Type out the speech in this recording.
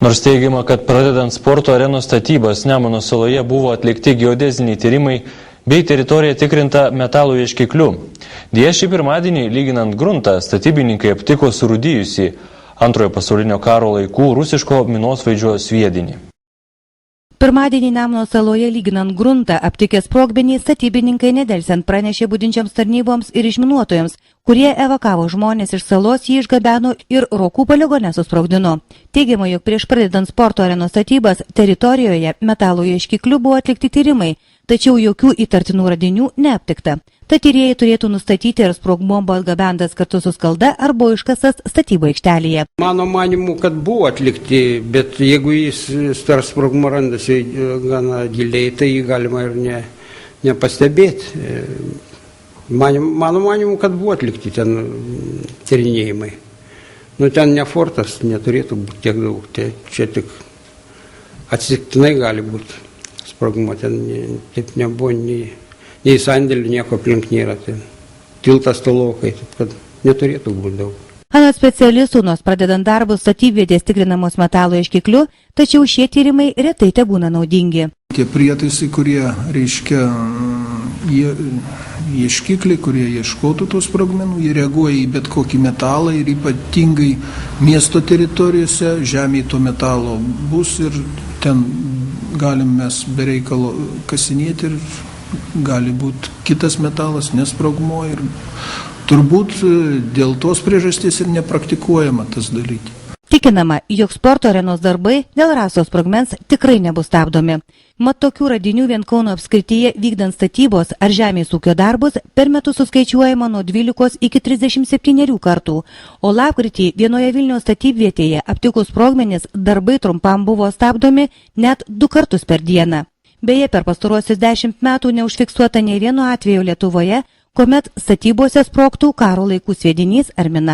Nors teigiama, kad pradedant sporto arenos statybas Nemuno saloje buvo atlikti geodeziniai tyrimai bei teritorija tikrinta metalų ieškikliu. Deja, šį pirmadienį, lyginant gruntą, statybininkai aptiko surūdijusį Antrojo pasaulinio karo laikų rusiško minosvaidžio sviedinį. Pirmadienį Nemuno saloje lyginant gruntą aptikę sprogmenį statybininkai nedelsiant pranešė budinčiams tarnyboms ir išminuotojams, kurie evakavo žmonės iš salos, jį išgabeno ir Rokų poligone susprogdino. Teigiama, jog prieš pradedant sporto arenos statybas teritorijoje metalo ieškikliu buvo atlikti tyrimai, tačiau jokių įtartinų radinių neaptikta. Tad tyrėjai turėtų nustatyti, ar sprogmuo buvo atgabentas kartu su skalda ar buvo iškastas statybų aikštelėje. Mano manimu, kad buvo atlikti, bet jeigu jis tarp sprogmuo randasi gana giliai, tai jį galima ir nepastebėti. Mano manimu, kad buvo atlikti ten tyrinėjimai. Ten ne fortas, neturėtų būti tiek daug. Čia tik atsitiktinai gali būti sprogmuo. Ten taip nebuvo nei sandėlių, nieko aplink nėra. Tiltas tolokai, taip kad neturėtų būti daug. Anot specialistų, nors pradedant darbus statybvietės tikrinamos metalo ieškikliu, tačiau šie tyrimai retai tebūna naudingi. Tie prietaisai, kurie reiškia ieškikliai, kurie ieškotų tos sprogmenų, jie reaguoja į bet kokį metalą ir ypatingai miesto teritorijose žemėje to metalo bus ir ten galim mes be reikalo kasinėti ir gali būti kitas metalas, nesprogmuo ir turbūt dėl tos priežasties ir nepraktikuojama tas dalykas. Tikinama, jog sporto arenos darbai dėl rasos sprogmens tikrai nebus stabdomi. Mat tokių radinių vien Kauno apskrityje vykdant statybos ar žemės ūkio darbus per metus suskaičiuojama nuo 12 iki 37 kartų, o lapkritį vienoje Vilniaus statybvietėje aptikus sprogmenis darbai trumpam buvo stabdomi net 2 kartus per dieną. Beje, per pastaruosius 10 metų neužfiksuota nei vieno atvejo Lietuvoje, kuomet statybose sprogtų karo laikų sviedinys ar mina.